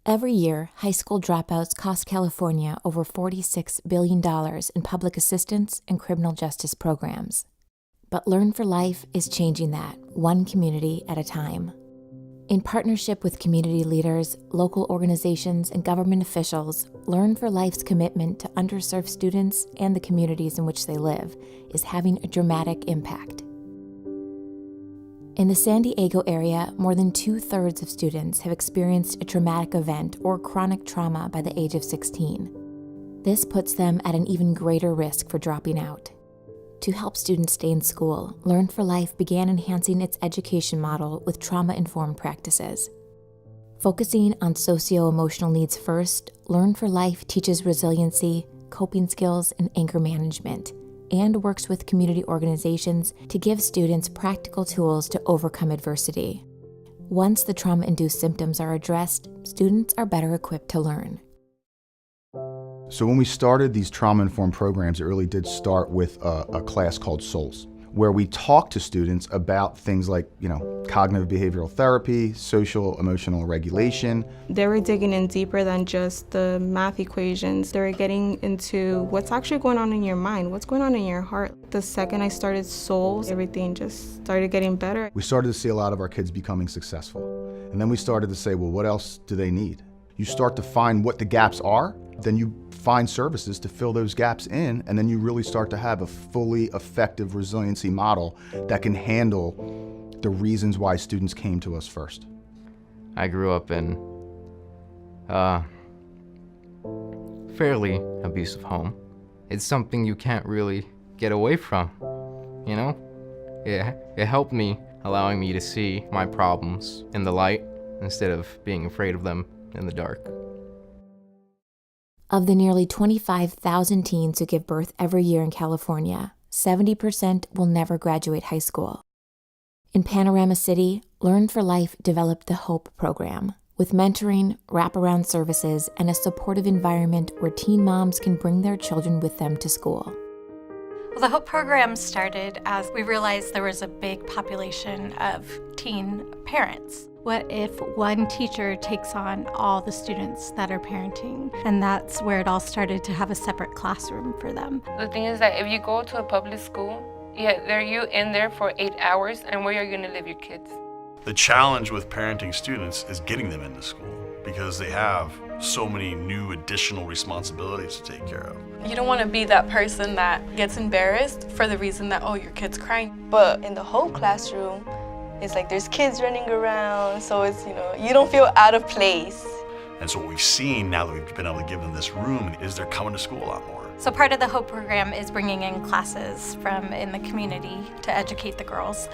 Every year, high school dropouts cost California over $46 billion in public assistance and criminal justice programs. But Learn for Life is changing that, one community at a time. In partnership with community leaders, local organizations, and government officials, Learn for Life's commitment to underserved students and the communities in which they live is having a dramatic impact. In the San Diego area, more than 2/3 of students have experienced a traumatic event or chronic trauma by the age of 16. This puts them at an even greater risk for dropping out. To help students stay in school, Learn for Life began enhancing its education model with trauma-informed practices. Focusing on socio-emotional needs first, Learn for Life teaches resiliency, coping skills, and anger management, and works with community organizations to give students practical tools to overcome adversity. Once the trauma-induced symptoms are addressed, students are better equipped to learn. So when we started these trauma-informed programs, it really did start with a class called SOULS, where we talked to students about things like, cognitive behavioral therapy, social emotional regulation. They were digging in deeper than just the math equations. They were getting into what's actually going on in your mind, what's going on in your heart. The second I started SOULS, everything just started getting better. We started to see a lot of our kids becoming successful. And then we started to say, well, what else do they need? You start to find what the gaps are, then you find services to fill those gaps in, and then you really start to have a fully effective resiliency model that can handle the reasons why students came to us first. I grew up in a fairly abusive home. It's something you can't really get away from, It helped me, allowing me to see my problems in the light instead of being afraid of them in the dark. Of the nearly 25,000 teens who give birth every year in California, 70% will never graduate high school. In Panorama City, Learn for Life developed the HOPE program, with mentoring, wraparound services, and a supportive environment where teen moms can bring their children with them to school. Well, the HOPE program started as we realized there was a big population of teen parents. What if one teacher takes on all the students that are parenting? And that's where it all started to have a separate classroom for them. The thing is that if you go to a public school, you're in there for 8 hours, and where are you going to leave your kids? The challenge with parenting students is getting them into school because they have so many new additional responsibilities to take care of. You don't want to be that person that gets embarrassed for the reason that, your kid's crying. But in the whole classroom, it's like there's kids running around, so it's, you don't feel out of place. And so what we've seen now that we've been able to give them this room is they're coming to school a lot more. So part of the HOPE program is bringing in classes from in the community to educate the girls.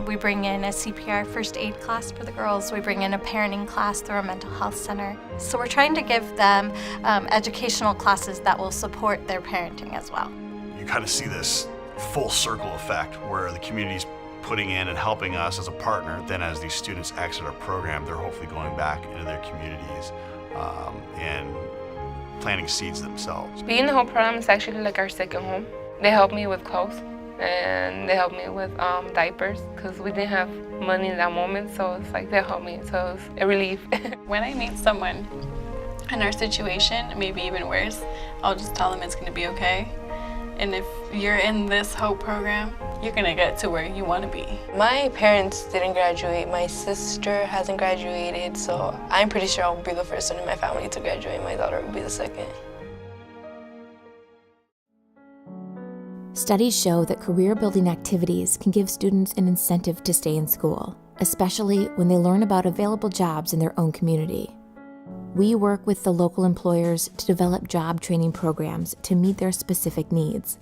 We bring in a CPR first aid class for the girls. We bring in a parenting class through our mental health center. So we're trying to give them educational classes that will support their parenting as well. You kind of see this full circle effect where the community's putting in and helping us as a partner. Then as these students exit our program, they're hopefully going back into their communities and planting seeds themselves. Being in the home program is actually like our second home. They help me with clothes, and they help me with diapers, because we didn't have money in that moment, so it's like they help me, so it's a relief. When I meet someone in our situation, maybe even worse, I'll just tell them it's going to be okay. And if you're in this HOPE program, you're gonna get to where you wanna be. My parents didn't graduate. My sister hasn't graduated, so I'm pretty sure I'll be the first one in my family to graduate. My daughter will be the second. Studies show that career-building activities can give students an incentive to stay in school, especially when they learn about available jobs in their own community. We work with the local employers to develop job training programs to meet their specific needs.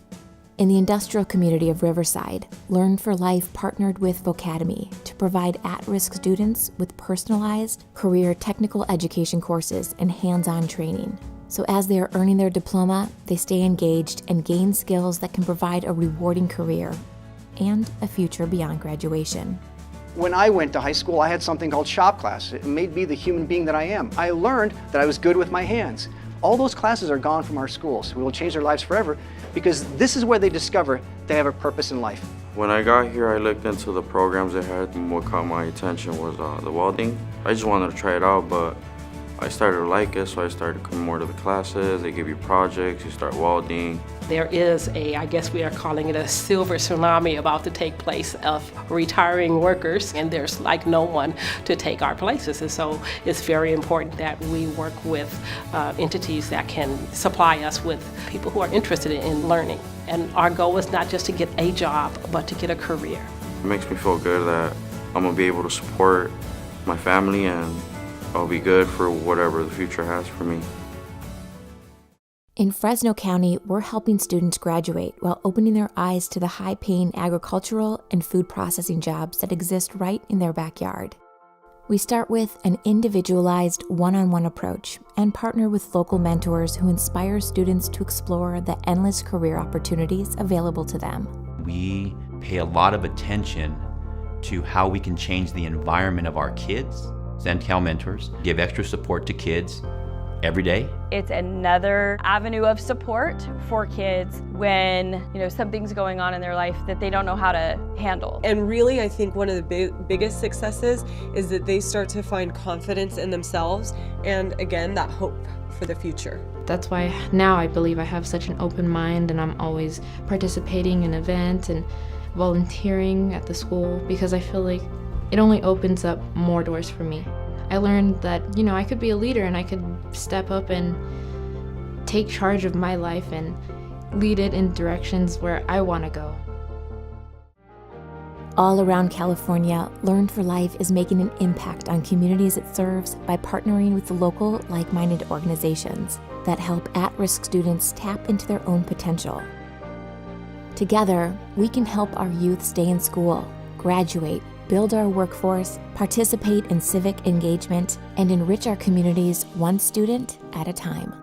In the industrial community of Riverside, Learn for Life partnered with Vocademy to provide at-risk students with personalized career technical education courses and hands-on training. So as they are earning their diploma, they stay engaged and gain skills that can provide a rewarding career and a future beyond graduation. When I went to high school, I had something called shop class. It made me the human being that I am. I learned that I was good with my hands. All those classes are gone from our schools. We will change their lives forever because this is where they discover they have a purpose in life. When I got here, I looked into the programs they had, and what caught my attention was the welding. I just wanted to try it out, but I started to like it, so I started coming more to the classes. They give you projects, you start welding. There is I guess we are calling it a silver tsunami about to take place of retiring workers, and there's like no one to take our places. And so it's very important that we work with entities that can supply us with people who are interested in learning. And our goal is not just to get a job, but to get a career. It makes me feel good that I'm gonna be able to support my family, and I'll be good for whatever the future has for me. In Fresno County, we're helping students graduate while opening their eyes to the high-paying agricultural and food processing jobs that exist right in their backyard. We start with an individualized one-on-one approach and partner with local mentors who inspire students to explore the endless career opportunities available to them. We pay a lot of attention to how we can change the environment of our kids. ZenCal mentors give extra support to kids every day. It's another avenue of support for kids when something's going on in their life that they don't know how to handle. And really, I think one of the biggest successes is that they start to find confidence in themselves and, again, that hope for the future. That's why now I believe I have such an open mind, and I'm always participating in events and volunteering at the school, because I feel like it only opens up more doors for me. I learned that, I could be a leader, and I could step up and take charge of my life and lead it in directions where I want to go. All around California, Learn for Life is making an impact on communities it serves by partnering with local, like-minded organizations that help at-risk students tap into their own potential. Together, we can help our youth stay in school, graduate, build our workforce, participate in civic engagement, and enrich our communities one student at a time.